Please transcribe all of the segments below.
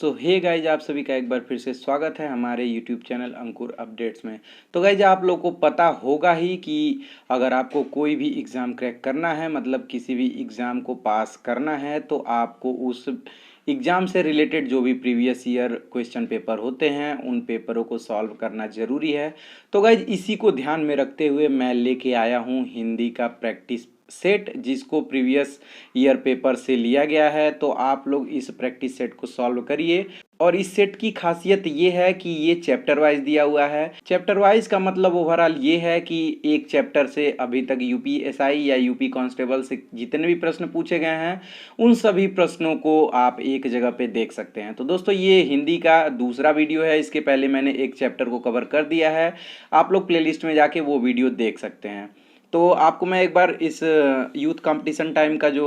सो hey guys, आप सभी का एक बार फिर से स्वागत है हमारे यूट्यूब चैनल अंकुर अपडेट्स में। तो गाइज, आप लोग को पता होगा ही कि अगर आपको कोई भी एग्ज़ाम क्रैक करना है, मतलब किसी भी एग्ज़ाम को पास करना है, तो आपको उस एग्ज़ाम से रिलेटेड जो भी प्रीवियस ईयर क्वेश्चन पेपर होते हैं उन पेपरों को सॉल्व करना ज़रूरी है। तो गाइज, इसी को ध्यान में रखते हुए मैं लेके आया हूँ हिंदी का प्रैक्टिस सेट, जिसको प्रीवियस ईयर पेपर से लिया गया है। तो आप लोग इस प्रैक्टिस सेट को सॉल्व करिए। और इस सेट की खासियत ये है कि ये चैप्टर वाइज दिया हुआ है। चैप्टर वाइज का मतलब ओवरऑल ये है कि एक चैप्टर से अभी तक यूपीएसआई या यूपी कांस्टेबल से जितने भी प्रश्न पूछे गए हैं उन सभी प्रश्नों को आप एक जगह पे देख सकते हैं। तो दोस्तों, ये हिंदी का दूसरा वीडियो है। इसके पहले मैंने एक चैप्टर को कवर कर दिया है, आप लोग प्लेलिस्ट में जाके वो वीडियो देख सकते हैं। तो आपको मैं एक बार इस यूथ कंपटीशन टाइम का जो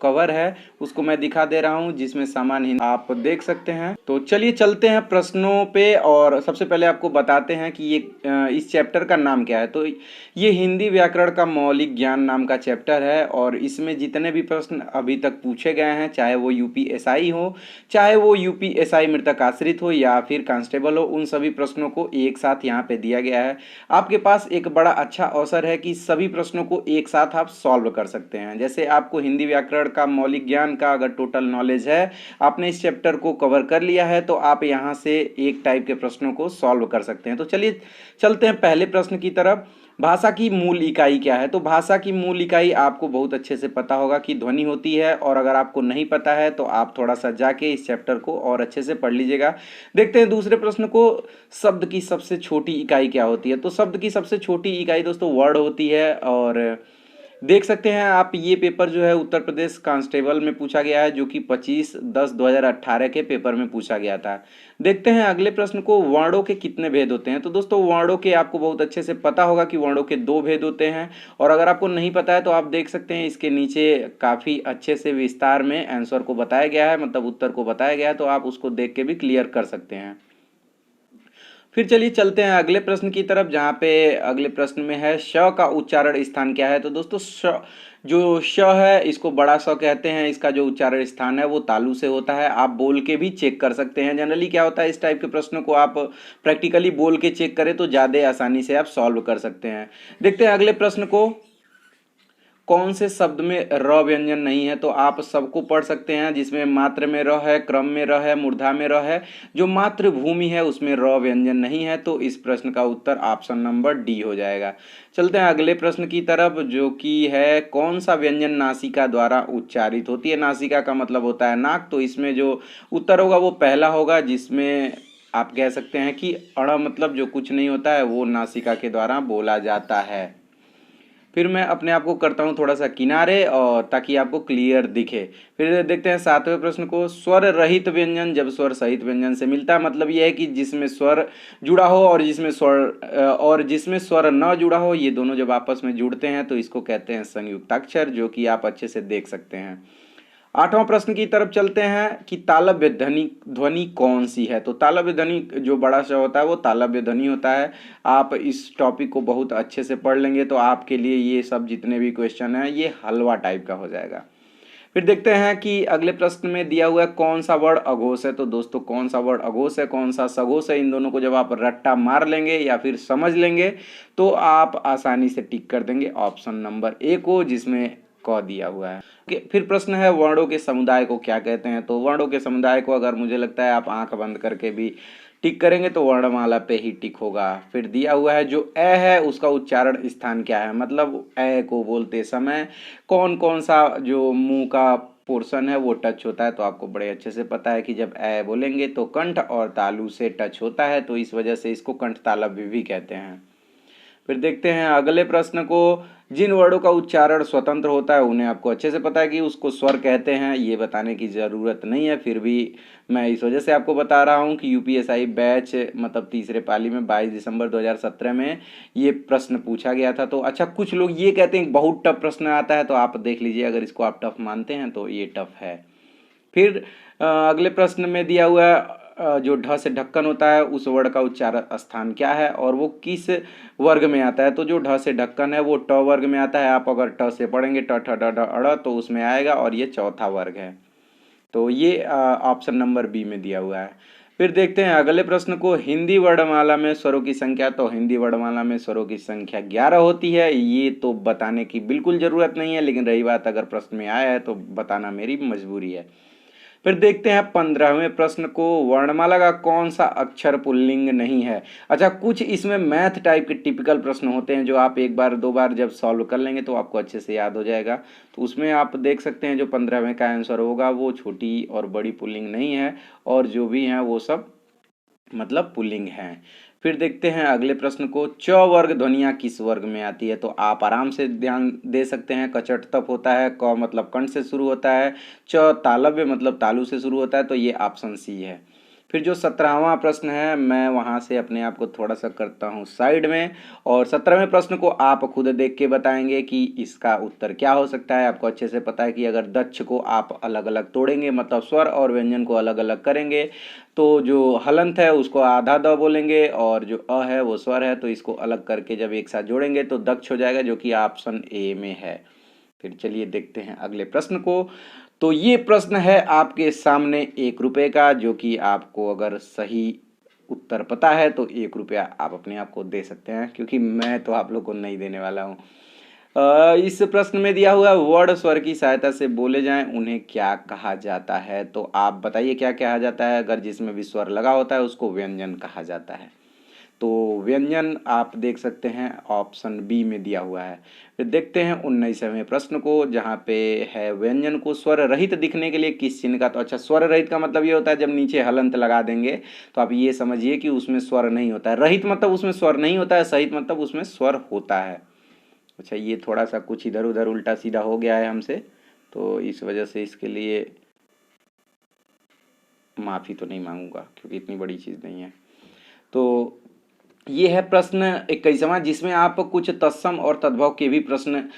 कवर है उसको मैं दिखा दे रहा हूँ, जिसमें सामान आप देख सकते हैं। तो चलिए चलते हैं प्रश्नों पे, और सबसे पहले आपको बताते हैं कि ये इस चैप्टर का नाम क्या है। तो ये हिंदी व्याकरण का मौलिक ज्ञान नाम का चैप्टर है, और इसमें जितने भी प्रश्न अभी तक पूछे गए हैं, चाहे वो यूपीएसआई हो, चाहे वो यूपीएसआई मृतक आश्रित हो या फिर कांस्टेबल हो, उन सभी प्रश्नों को एक साथ यहाँ पे दिया गया है। आपके पास एक बड़ा अच्छा अवसर है कि सभी प्रश्नों को एक साथ आप सॉल्व कर सकते हैं। जैसे आपको हिंदी व्याकरण का मौलिक ज्ञान का अगर टोटल नॉलेज है, आपने इस चैप्टर को कवर कर लिया है, तो आप यहाँ से एक टाइप के प्रश्नों को सॉल्व कर सकते हैं। तो चलिए चलते हैं पहले प्रश्न की तरफ। भाषा की मूल इकाई क्या है? तो भाषा की मूल इकाई आपको बहुत अच्छे से पता होगा कि ध्वनि होती है, और अगर आपको नहीं पता है तो आप थोड़ा सा जाके इस चैप्टर को और अच्छे से पढ़ लीजिएगा। देखते हैं दूसरे प्रश्न को। शब्द की सबसे छोटी इकाई क्या होती है? तो शब्द की सबसे छोटी इकाई दोस्तों वर्ड होती है। और देख सकते हैं आप, ये पेपर जो है उत्तर प्रदेश कांस्टेबल में पूछा गया है, जो कि 25/10/2018 के पेपर में पूछा गया था। देखते हैं अगले प्रश्न को। वर्णों के कितने भेद होते हैं? तो दोस्तों, वर्णों के आपको बहुत अच्छे से पता होगा कि वर्णों के 2 भेद होते हैं। और अगर आपको नहीं पता है तो आप देख सकते हैं इसके नीचे काफ़ी अच्छे से विस्तार में आंसर को बताया गया है, मतलब उत्तर को बताया गया है, तो आप उसको देख के भी क्लियर कर सकते हैं। फिर चलिए चलते हैं अगले प्रश्न की तरफ, जहाँ पे अगले प्रश्न में है श का उच्चारण स्थान क्या है? तो दोस्तों, जो श है इसको बड़ा स कहते हैं। इसका जो उच्चारण स्थान है वो तालु से होता है। आप बोल के भी चेक कर सकते हैं। जनरली क्या होता है, इस टाइप के प्रश्नों को आप प्रैक्टिकली बोल के चेक करें तो ज़्यादा आसानी से आप सॉल्व कर सकते हैं। देखते हैं अगले प्रश्न को। कौन से शब्द में र व्यंजन नहीं है? तो आप सबको पढ़ सकते हैं, जिसमें मात्र में र है, क्रम में र है, मूर्धा में र है। जो मातृभूमि है उसमें र व्यंजन नहीं है। तो इस प्रश्न का उत्तर ऑप्शन नंबर डी हो जाएगा। चलते हैं अगले प्रश्न की तरफ, जो कि है कौन सा व्यंजन नासिका द्वारा उच्चारित होती है? नासिका का मतलब होता है नाक। तो इसमें जो उत्तर होगा वो पहला होगा, जिसमें आप कह सकते हैं कि अण मतलब जो कुछ नहीं होता है वो नासिका के द्वारा बोला जाता है। फिर मैं अपने आप को करता हूँ थोड़ा सा किनारे, और ताकि आपको क्लियर दिखे। फिर देखते हैं 7वें प्रश्न को। स्वर रहित व्यंजन जब स्वर सहित व्यंजन से मिलता है, मतलब यह है कि जिसमें स्वर जुड़ा हो और जिसमें स्वर न जुड़ा हो, ये दोनों जब आपस में जुड़ते हैं तो इसको कहते हैं संयुक्ताक्षर, जो कि आप अच्छे से देख सकते हैं। 8वां प्रश्न की तरफ चलते हैं कि तालव्य ध्वनि ध्वनि कौन सी है? तो तालव्य ध्वनि जो बड़ा सा होता है वो तालव्य ध्वनि होता है। आप इस टॉपिक को बहुत अच्छे से पढ़ लेंगे तो आपके लिए ये सब जितने भी क्वेश्चन हैं ये हलवा टाइप का हो जाएगा। फिर देखते हैं कि अगले प्रश्न में दिया हुआ है कौन सा वर्ड अघोष है? तो दोस्तों, कौन सा वर्ड अघोष है, कौन सा सघोष है, इन दोनों को जब आप रट्टा मार लेंगे या फिर समझ लेंगे तो आप आसानी से टिक कर देंगे ऑप्शन नंबर ए को, जिसमें क दिया हुआ है। फिर प्रश्न है वर्णों के समुदाय को क्या कहते हैं? तो वर्णों के समुदाय को अगर मुझे लगता है आप आंख बंद करके भी टिक करेंगे तो वर्णमाला पे ही टिक होगा। फिर दिया हुआ है जो ए है उसका उच्चारण स्थान क्या है? मतलब ए को बोलते समय कौन कौन सा जो मुंह का पोर्शन है वो टच होता है? तो आपको बड़े अच्छे से पता है कि जब ए बोलेंगे तो कंठ और तालु से टच होता है, तो इस वजह से इसको कंठ तालव्य भी कहते हैं। फिर देखते हैं अगले प्रश्न को। जिन वर्णों का उच्चारण स्वतंत्र होता है उन्हें आपको अच्छे से पता है कि उसको स्वर कहते हैं, ये बताने की ज़रूरत नहीं है। फिर भी मैं इस वजह से आपको बता रहा हूँ कि यूपीएसआई बैच मतलब तीसरे पाली में 22 दिसंबर 2017 में ये प्रश्न पूछा गया था। तो अच्छा, कुछ लोग ये कहते हैं बहुत टफ प्रश्न आता है, तो आप देख लीजिए, अगर इसको आप टफ मानते हैं तो ये टफ है। फिर अगले प्रश्न में दिया हुआ जो ढ से ढक्कन होता है उस वर्ड का उच्चारण स्थान क्या है और वो किस वर्ग में आता है? तो जो ढ से ढक्कन है वो ट वर्ग में आता है। आप अगर ट से पढ़ेंगे ट ठ ड ढ अड़ तो उसमें आएगा, और ये चौथा वर्ग है। तो ये ऑप्शन नंबर बी में दिया हुआ है। फिर देखते हैं अगले प्रश्न को, हिंदी वर्णमाला में स्वरों की संख्या। तो हिंदी वर्णमाला में स्वरों की संख्या 11 होती है, ये तो बताने की बिल्कुल ज़रूरत नहीं है, लेकिन रही बात अगर प्रश्न में आया है तो बताना मेरी मजबूरी है। फिर देखते हैं 15वें प्रश्न को, वर्णमाला का कौन सा अक्षर पुल्लिंग नहीं है। अच्छा, कुछ इसमें मैथ टाइप के टिपिकल प्रश्न होते हैं जो आप एक बार दो बार जब सॉल्व कर लेंगे तो आपको अच्छे से याद हो जाएगा। तो उसमें आप देख सकते हैं जो 15वें का आंसर होगा वो छोटी और बड़ी पुल्लिंग नहीं है, और जो भी हैं वो सब मतलब पुल्लिंग हैं। फिर देखते हैं अगले प्रश्न को, च वर्ग ध्वनियाँ किस वर्ग में आती है। तो आप आराम से ध्यान दे सकते हैं, कचट तप होता है, क मतलब कंठ से शुरू होता है, च तालव्य मतलब तालु से शुरू होता है, तो ये ऑप्शन सी है। फिर जो 17वां प्रश्न है, मैं वहाँ से अपने आप को थोड़ा सा करता हूँ साइड में, और 17वें प्रश्न को आप खुद देख के बताएंगे कि इसका उत्तर क्या हो सकता है। आपको अच्छे से पता है कि अगर दक्ष को आप अलग अलग तोड़ेंगे, मतलब स्वर और व्यंजन को अलग अलग करेंगे, तो जो हलंत है उसको आधा द बोलेंगे, और जो अ है वो स्वर है, तो इसको अलग करके जब एक साथ जोड़ेंगे तो दक्ष हो जाएगा, जो कि ऑप्शन ए में है। फिर चलिए देखते हैं अगले प्रश्न को। तो ये प्रश्न है आपके सामने 1 रुपये का, जो कि आपको अगर सही उत्तर पता है तो 1 रुपया आप अपने आप को दे सकते हैं, क्योंकि मैं तो आप लोग को नहीं देने वाला हूँ। इस प्रश्न में दिया हुआ वर्ण स्वर की सहायता से बोले जाएं उन्हें क्या कहा जाता है। तो आप बताइए क्या कहा जाता है। अगर जिसमें भी स्वर लगा होता है उसको व्यंजन कहा जाता है। तो व्यंजन आप देख सकते हैं ऑप्शन बी में दिया हुआ है। फिर देखते हैं 19वें प्रश्न को, जहाँ पे है व्यंजन को स्वर रहित दिखने के लिए किस चिन्ह का। तो अच्छा, स्वर रहित का मतलब ये होता है जब नीचे हलंत लगा देंगे तो आप ये समझिए कि उसमें स्वर नहीं होता है। रहित मतलब उसमें स्वर नहीं होता है, सहित मतलब उसमें स्वर होता है। अच्छा, ये थोड़ा सा कुछ इधर उधर उल्टा सीधा हो गया है हमसे, तो इस वजह से इसके लिए माफ़ी तो नहीं मांगूंगा, क्योंकि इतनी बड़ी चीज़ नहीं है। तो ये है प्रश्न 21वां, जिसमें आप कुछ तत्सम और तद्भव के भी प्रश्न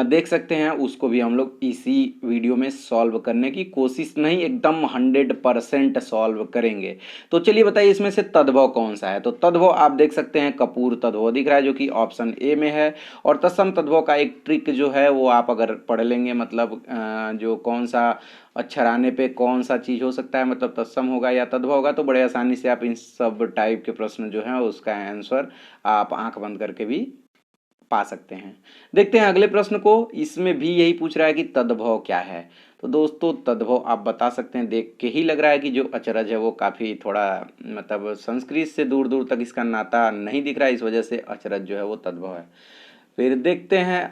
देख सकते हैं। उसको भी हम लोग इसी वीडियो में सॉल्व करने की कोशिश, नहीं एकदम 100% सॉल्व करेंगे। तो चलिए बताइए इसमें से तद्भव कौन सा है। तो तद्भव आप देख सकते हैं कपूर तद्भव दिख रहा है, जो कि ऑप्शन ए में है। और तत्सम तद्भव का एक ट्रिक जो है वो आप अगर पढ़ लेंगे, मतलब जो कौन सा अक्षर आने पे कौन सा चीज़ हो सकता है, मतलब तत्सम होगा या तद्भव होगा, तो बड़े आसानी से आप इन सब टाइप के प्रश्न जो हैं उसका आंसर आप आंख बंद करके भी पा सकते हैं। देखते हैं अगले प्रश्न को, इसमें भी यही पूछ रहा है कि तद्भव क्या है। तो दोस्तों तद्भव आप बता सकते हैं, देख के ही लग रहा है कि जो अचरज है वो काफ़ी थोड़ा मतलब संस्कृत से दूर दूर तक इसका नाता नहीं दिख रहा है, इस वजह से अचरज जो है वो तद्भव है। फिर देखते हैं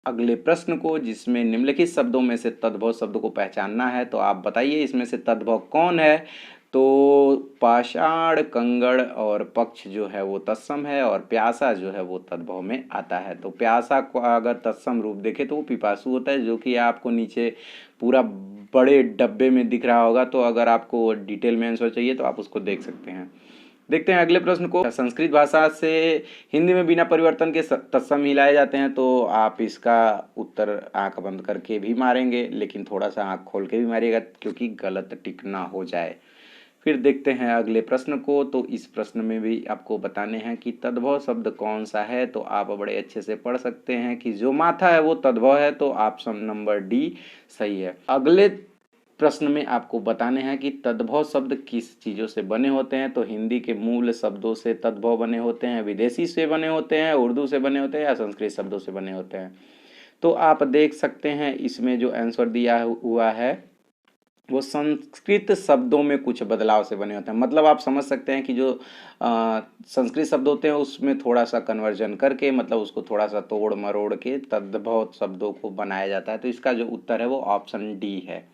अगले प्रश्न को, जिसमें निम्नलिखित शब्दों में से तद्भव शब्द को पहचानना है। तो आप बताइए इसमें से तद्भव कौन है। तो पाषाण, कंगड़ और पक्ष जो है वो तत्सम है, और प्यासा जो है वो तद्भव में आता है। तो प्यासा को अगर तत्सम रूप देखे तो वो पिपासु होता है, जो कि आपको नीचे पूरा बड़े डब्बे में दिख रहा होगा। तो अगर आपको डिटेल में आंसर चाहिए तो आप उसको देख सकते हैं। देखते हैं अगले प्रश्न को, संस्कृत भाषा से हिंदी में बिना परिवर्तन के तत्सम ही लाए जाते हैं। तो आप इसका उत्तर आंख बंद करके भी मारेंगे, लेकिन थोड़ा सा आंख खोल के भी मारिएगा, क्योंकि गलत टिक ना हो जाए। फिर देखते हैं अगले प्रश्न को। तो इस प्रश्न में भी आपको बताने हैं कि तद्भव शब्द कौन सा है। तो आप बड़े अच्छे से पढ़ सकते हैं कि जो माथा है वो तद्भव है, तो ऑप्शन नंबर डी सही है। अगले प्रश्न में आपको बताने हैं कि तद्भव शब्द किस चीज़ों से बने होते हैं। तो हिंदी के मूल शब्दों से तद्भव बने होते हैं, विदेशी से बने होते हैं, उर्दू से बने होते हैं, या संस्कृत शब्दों से बने होते हैं। तो आप देख सकते हैं इसमें जो आंसर दिया हुआ है वो संस्कृत शब्दों में कुछ बदलाव से बने होते हैं। मतलब आप समझ सकते हैं कि जो संस्कृत शब्द होते हैं उसमें थोड़ा सा कन्वर्जन करके, मतलब उसको थोड़ा सा तोड़ मरोड़ के तद्भव शब्दों को बनाया जाता है। तो इसका जो उत्तर है वो ऑप्शन डी है।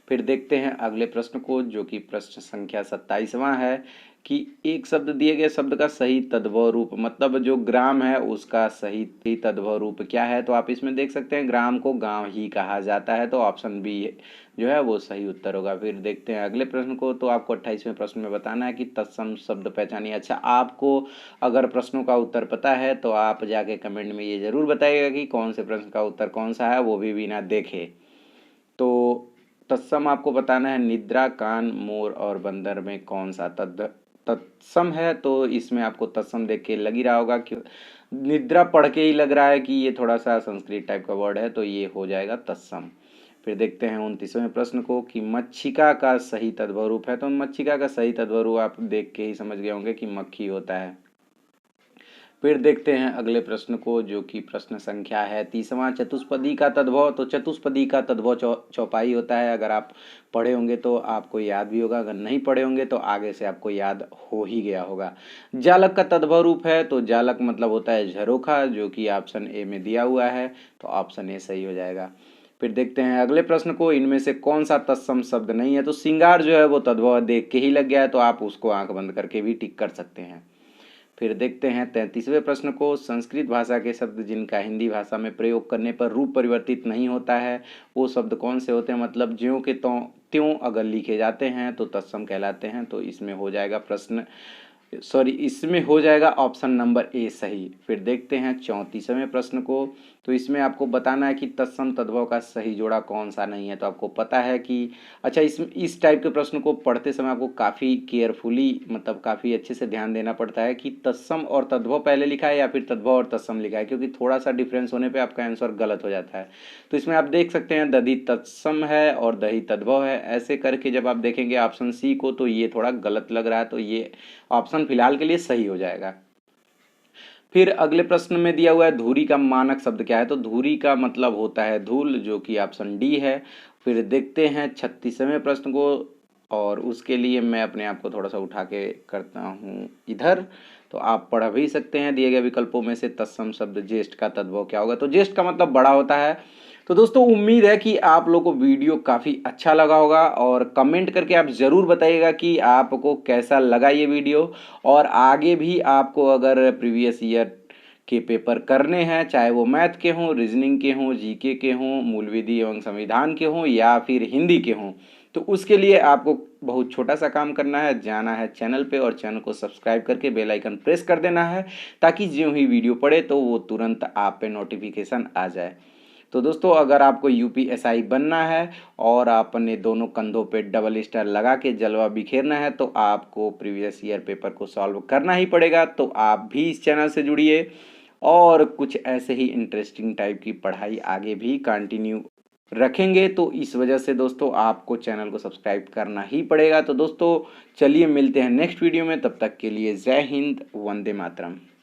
फिर देखते हैं अगले प्रश्न को, जो कि प्रश्न संख्या 27वां है, कि एक शब्द दिए गए शब्द का सही तद्भव रूप, मतलब जो ग्राम है उसका सही तद्भव रूप क्या है। तो आप इसमें देख सकते हैं ग्राम को गांव ही कहा जाता है, तो ऑप्शन बी जो है वो सही उत्तर होगा। फिर देखते हैं अगले प्रश्न को। तो आपको 28वें प्रश्न में बताना है कि तत्सम शब्द पहचानिए। अच्छा, आपको अगर प्रश्नों का उत्तर पता है तो आप जाके कमेंट में ये जरूर बताइएगा कि कौन से प्रश्न का उत्तर कौन सा है, वो भी बिना देखे। तो तत्सम आपको बताना है, निद्रा, कान, मोर और बंदर में कौन सा तत्सम है। तो इसमें आपको तत्सम देख के लग ही रहा होगा कि निद्रा पढ़ के ही लग रहा है कि ये थोड़ा सा संस्कृत टाइप का वर्ड है, तो ये हो जाएगा तत्सम। फिर देखते हैं 29वें प्रश्न को कि मक्षिका का सही तद्भव रूप है। तो मक्षिका का सही तद्भव रूप आप देख के ही समझ गए होंगे कि मक्खी होता है। फिर देखते हैं अगले प्रश्न को, जो कि प्रश्न संख्या है 30वां, चतुष्पदी का तद्भव। तो चतुष्पदी का तद्भव चौपाई होता है। अगर आप पढ़े होंगे तो आपको याद भी होगा, अगर नहीं पढ़े होंगे तो आगे से आपको याद हो ही गया होगा। जालक का तद्भव रूप है। तो जालक मतलब होता है झरोखा, जो कि ऑप्शन ए में दिया हुआ है, तो ऑप्शन ए सही हो जाएगा। फिर देखते हैं अगले प्रश्न को, इनमें से कौन सा तत्सम शब्द नहीं है। तो श्रृंगार जो है वो तद्भव देख के ही लग गया है, तो आप उसको आंख बंद करके भी टिक कर सकते हैं। फिर देखते हैं 33वें प्रश्न को, संस्कृत भाषा के शब्द जिनका हिंदी भाषा में प्रयोग करने पर रूप परिवर्तित नहीं होता है वो शब्द कौन से होते हैं। मतलब ज्यों के त्यों अगर लिखे जाते हैं तो तत्सम कहलाते हैं। तो इसमें हो जाएगा इसमें हो जाएगा ऑप्शन नंबर ए सही। फिर देखते हैं 34वें प्रश्न को, तो इसमें आपको बताना है कि तत्सम तद्भव का सही जोड़ा कौन सा नहीं है। तो आपको पता है कि अच्छा, इस टाइप के प्रश्न को पढ़ते समय आपको काफ़ी केयरफुली मतलब काफ़ी अच्छे से ध्यान देना पड़ता है कि तत्सम और तद्भव पहले लिखा है या फिर तद्भव और तत्सम लिखा है, क्योंकि थोड़ा सा डिफरेंस होने पे आपका आंसर गलत हो जाता है। तो इसमें आप देख सकते हैं दधि तत्सम है और दही तद्भव है। ऐसे करके जब आप देखेंगे ऑप्शन सी को तो ये थोड़ा गलत लग रहा है, तो ये ऑप्शन फिलहाल के लिए सही हो जाएगा। फिर अगले प्रश्न में दिया हुआ है धूरी का मानक शब्द क्या है। तो धूरी का मतलब होता है धूल, जो कि ऑप्शन डी है। फिर देखते हैं 36वें प्रश्न को, और उसके लिए मैं अपने आप को थोड़ा सा उठा के करता हूँ इधर, तो आप पढ़ भी सकते हैं। दिए गए विकल्पों में से तत्सम शब्द ज्येष्ठ का तद्भव क्या होगा। तो ज्येष्ठ का मतलब बड़ा होता है। तो दोस्तों उम्मीद है कि आप लोगों को वीडियो काफ़ी अच्छा लगा होगा, और कमेंट करके आप ज़रूर बताइएगा कि आपको कैसा लगा ये वीडियो। और आगे भी आपको अगर प्रीवियस ईयर के पेपर करने हैं, चाहे वो मैथ के हों, रीजनिंग के हों, जीके के हों, मूल विधि एवं संविधान के हों या फिर हिंदी के हों, तो उसके लिए आपको बहुत छोटा सा काम करना है, जाना है चैनल पे और चैनल को सब्सक्राइब करके बेल आइकन प्रेस कर देना है, ताकि जो ही वीडियो पड़े तो वो तुरंत आप पे नोटिफिकेशन आ जाए। तो दोस्तों अगर आपको यूपीएसआई बनना है और अपने दोनों कंधों पे डबल स्टार लगा के जलवा बिखेरना है, तो आपको प्रीवियस ईयर पेपर को सॉल्व करना ही पड़ेगा। तो आप भी इस चैनल से जुड़िए और कुछ ऐसे ही इंटरेस्टिंग टाइप की पढ़ाई आगे भी कंटिन्यू रखेंगे। तो इस वजह से दोस्तों आपको चैनल को सब्सक्राइब करना ही पड़ेगा। तो दोस्तों चलिए मिलते हैं नेक्स्ट वीडियो में, तब तक के लिए जय हिंद, वंदे मातरम।